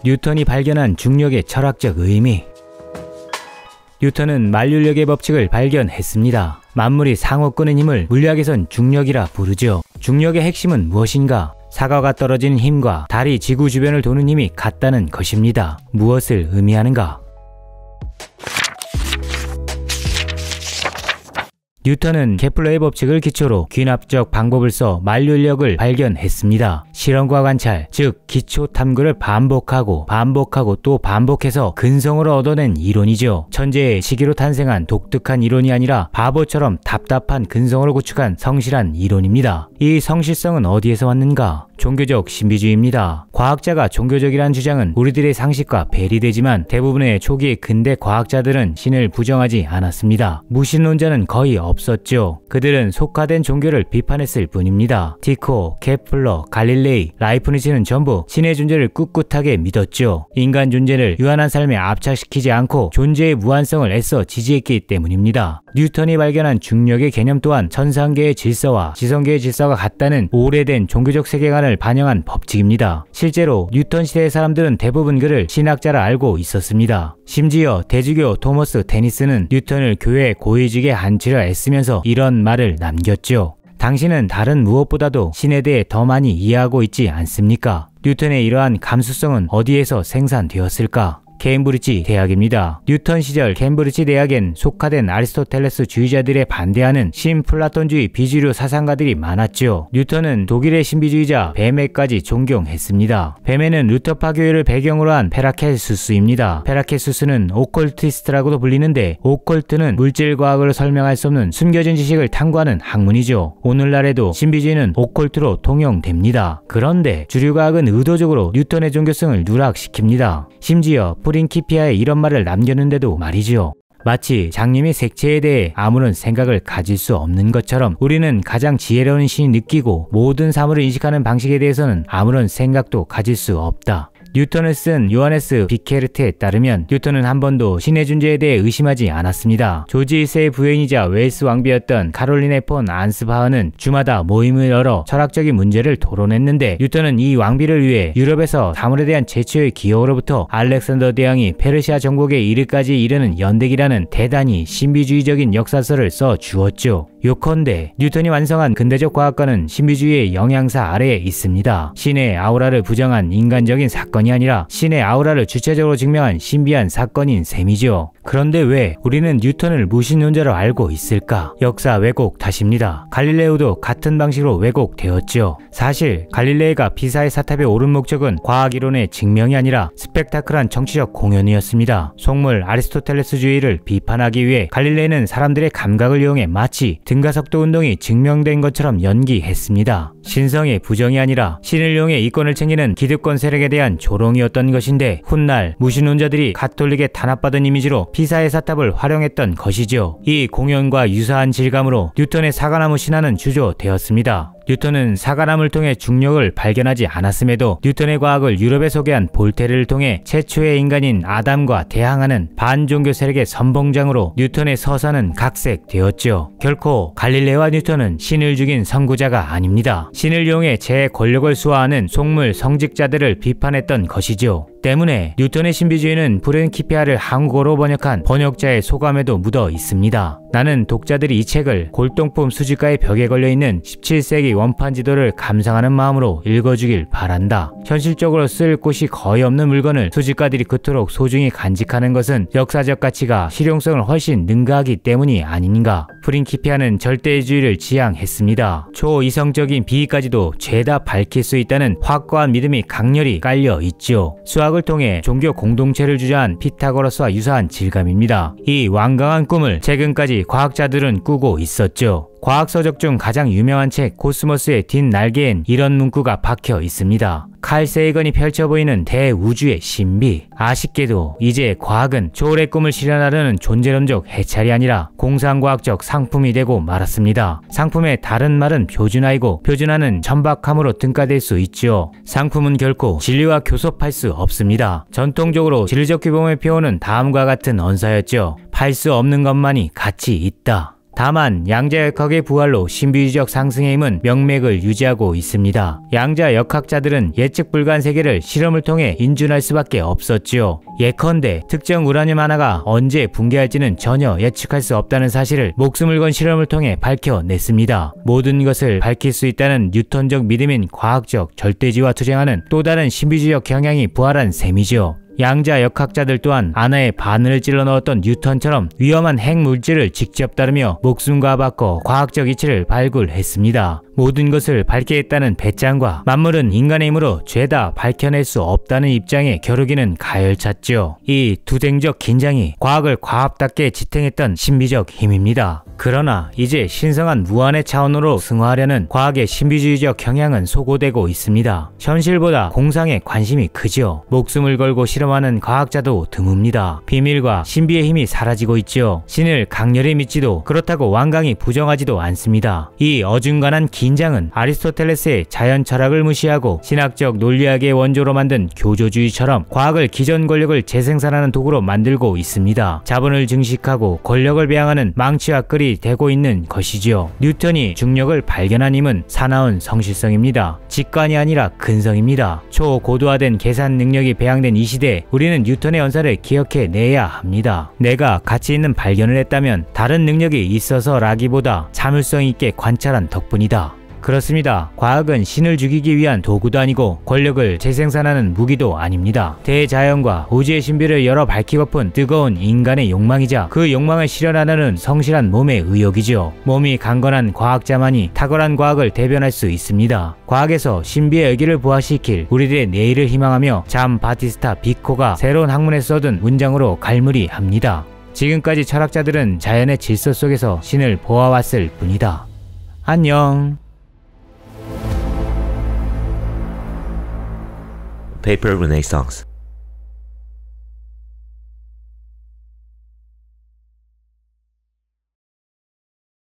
뉴턴이 발견한 중력의 철학적 의미. 뉴턴은 만류력의 법칙을 발견했습니다. 만물이 상호 끄는 힘을 물리학에선 중력이라 부르죠. 중력의 핵심은 무엇인가? 사과가 떨어지는 힘과 달이 지구 주변을 도는 힘이 같다는 것입니다. 무엇을 의미하는가? 뉴턴은 케플러의 법칙을 기초로 귀납적 방법을 써 만류력을 발견했습니다. 실험과 관찰, 즉 기초 탐구를 반복하고 또 반복해서 근성으로 얻어낸 이론이죠. 천재의 시기로 탄생한 독특한 이론이 아니라 바보처럼 답답한 근성으로 구축한 성실한 이론입니다. 이 성실성은 어디에서 왔는가? 종교적 신비주의입니다. 과학자가 종교적이라는 주장은 우리들의 상식과 배리되지만 대부분의 초기 근대 과학자들은 신을 부정하지 않았습니다. 무신론자는 거의 없었죠. 그들은 속화된 종교를 비판했을 뿐입니다. 티코, 케플러, 갈릴레이, 라이프니츠는 전부 신의 존재를 꿋꿋하게 믿었죠. 인간 존재를 유한한 삶에 압착시키지 않고 존재의 무한성을 애써 지지했기 때문입니다. 뉴턴이 발견한 중력의 개념 또한 천상계의 질서와 지성계의 질서가 같다는 오래된 종교적 세계관을 반영한 법칙입니다. 실제로 뉴턴 시대의 사람들은 대부분 그를 신학자라 알고 있었습니다. 심지어 대주교 토머스 테니스는 뉴턴을 교회 고위직에 앉히려 애쓰면서 이런 말을 남겼죠. 당신은 다른 무엇보다도 신에 대해 더 많이 이해하고 있지 않습니까? 뉴턴의 이러한 감수성은 어디에서 생산되었을까? 케임브리지 대학입니다. 뉴턴 시절 케임브리지 대학엔 속화된 아리스토텔레스 주의자들에 반대하는 신플라톤주의 비주류 사상가들이 많았죠. 뉴턴은 독일의 신비주의자 베메까지 존경했습니다. 베메는 루터파 교회를 배경으로 한 페라켈수스입니다. 페라켈수스는 오컬티스트라고도 불리는데 오컬트는 물질과학으로 설명할 수 없는 숨겨진 지식을 탐구하는 학문이죠. 오늘날에도 신비주의는 오컬트로 통용됩니다. 그런데 주류과학은 의도적으로 뉴턴의 종교성을 누락시킵니다. 심지어 프린키피아에 이런 말을 남겼는데도 말이지요. 마치 장님이 색채에 대해 아무런 생각을 가질 수 없는 것처럼 우리는 가장 지혜로운 신이 느끼고 모든 사물을 인식하는 방식에 대해서는 아무런 생각도 가질 수 없다. 뉴턴을 쓴 요하네스 비케르트에 따르면 뉴턴은 한 번도 신의 존재에 대해 의심하지 않았습니다. 조지 1세의 부인이자 웨일스 왕비였던 카롤린네 폰 안스바흐는 주마다 모임을 열어 철학적인 문제를 토론했는데 뉴턴은 이 왕비를 위해 유럽에서 사물에 대한 최초의 기호로부터 알렉산더 대왕이 페르시아 정복에 이르까지 이르는 연대기라는 대단히 신비주의적인 역사서를 써 주었죠. 요컨대 뉴턴이 완성한 근대적 과학과는 신비주의의 영향사 아래에 있습니다. 신의 아우라를 부정한 인간적인 사건이 아니라 신의 아우라를 주체적으로 증명한 신비한 사건인 셈이죠. 그런데 왜 우리는 뉴턴을 무신론자로 알고 있을까? 역사 왜곡 탓입니다. 갈릴레오도 같은 방식으로 왜곡되었죠. 사실 갈릴레이가 피사의 사탑에 오른 목적은 과학이론의 증명이 아니라 스펙타클한 정치적 공연이었습니다. 속물 아리스토텔레스주의를 비판하기 위해 갈릴레이는 사람들의 감각을 이용해 마치 등가속도 운동이 증명된 것처럼 연기했습니다. 신성의 부정이 아니라 신을 이용해 이권을 챙기는 기득권 세력에 대한 조롱이었던 것인데 훗날 무신론자들이 가톨릭에 탄압받은 이미지로 피사의 사탑을 활용했던 것이죠. 이 공연과 유사한 질감으로 뉴턴의 사과나무 신화는 주조되었습니다. 뉴턴은 사과나무를 통해 중력을 발견하지 않았음에도 뉴턴의 과학을 유럽에 소개한 볼테르를 통해 최초의 인간인 아담과 대항하는 반종교 세력의 선봉장으로 뉴턴의 서사는 각색되었죠. 결코 갈릴레오와 뉴턴은 신을 죽인 선구자가 아닙니다. 신을 이용해 제 권력을 수호하는 속물 성직자들을 비판했던 것이죠. 때문에 뉴턴의 신비주의는 프린키피아를 한국어로 번역한 번역자의 소감에도 묻어 있습니다. 나는 독자들이 이 책을 골동품 수집가의 벽에 걸려있는 17세기 원판 지도를 감상하는 마음으로 읽어주길 바란다. 현실적으로 쓸 곳이 거의 없는 물건을 수집가들이 그토록 소중히 간직하는 것은 역사적 가치가 실용성을 훨씬 능가하기 때문이 아닌가. 프린키피아는 절대주의를 지향했습니다. 초이성적인 비위까지도 죄다 밝힐 수 있다는 확고한 믿음이 강렬히 깔려 있죠. 수학을 통해 종교 공동체를 주장한 피타고라스와 유사한 질감입니다. 이 완강한 꿈을 최근까지 과학자들은 꾸고 있었죠. 과학서적 중 가장 유명한 책 코스모스의 뒷날개엔 이런 문구가 박혀 있습니다. 칼 세이건이 펼쳐 보이는 대우주의 신비. 아쉽게도 이제 과학은 초월의 꿈을 실현하려는 존재론적 해찰이 아니라 공상과학적 상품이 되고 말았습니다. 상품의 다른 말은 표준화이고 표준화는 천박함으로 등가될 수 있죠. 상품은 결코 진리와 교섭할 수 없습니다. 전통적으로 진리적 규범의 표현은 다음과 같은 언사였죠. 팔 수 없는 것만이 가치 있다. 다만 양자역학의 부활로 신비주의적 상승의 힘은 명맥을 유지하고 있습니다. 양자역학자들은 예측 불가한 세계를 실험을 통해 인준할 수밖에 없었지요. 예컨대 특정 우라늄 하나가 언제 붕괴할지는 전혀 예측할 수 없다는 사실을 목숨을 건 실험을 통해 밝혀냈습니다. 모든 것을 밝힐 수 있다는 뉴턴적 믿음인 과학적 절대지와 투쟁하는 또 다른 신비주의적 경향이 부활한 셈이죠. 양자역학자들 또한 아나의 바늘을 찔러 넣었던 뉴턴처럼 위험한 핵물질을 직접 다루며 목숨과 바꿔 과학적 이치를 발굴했습니다. 모든 것을 밝히겠다는 배짱과 만물은 인간의 힘으로 죄다 밝혀낼 수 없다는 입장에 겨루기는 가열찼죠. 이 투쟁적 긴장이 과학을 과학답게 지탱했던 신비적 힘입니다. 그러나 이제 신성한 무한의 차원으로 승화하려는 과학의 신비주의적 경향은 소고되고 있습니다. 현실보다 공상에 관심이 크죠. 목숨을 걸고 실험하는 과학자도 드뭅니다. 비밀과 신비의 힘이 사라지고 있죠. 신을 강렬히 믿지도 그렇다고 완강히 부정하지도 않습니다. 이 어중간한 긴장은 아리스토텔레스의 자연 철학을 무시하고 신학적 논리학의 원조로 만든 교조주의처럼 과학을 기존 권력을 재생산하는 도구로 만들고 있습니다. 자본을 증식하고 권력을 배양하는 망치와 끌이 되고 있는 것이지요. 뉴턴이 중력을 발견한 힘은 사나운 성실성입니다. 직관이 아니라 근성입니다. 초고도화된 계산 능력이 배양된 이 시대에 우리는 뉴턴의 언사를 기억해내야 합니다. 내가 가치 있는 발견을 했다면 다른 능력이 있어서라기보다 자물성 있게 관찰한 덕분이다. 그렇습니다. 과학은 신을 죽이기 위한 도구도 아니고 권력을 재생산하는 무기도 아닙니다. 대자연과 우주의 신비를 열어 밝히고픈 뜨거운 인간의 욕망이자 그 욕망을 실현하려는 성실한 몸의 의욕이지요. 몸이 강건한 과학자만이 탁월한 과학을 대변할 수 있습니다. 과학에서 신비의 의기를 부활시킬 우리들의 내일을 희망하며 잠 바티스타 비코가 새로운 학문에 써둔 문장으로 갈무리합니다. 지금까지 철학자들은 자연의 질서 속에서 신을 보아왔을 뿐이다. 안녕. Paper Renaissance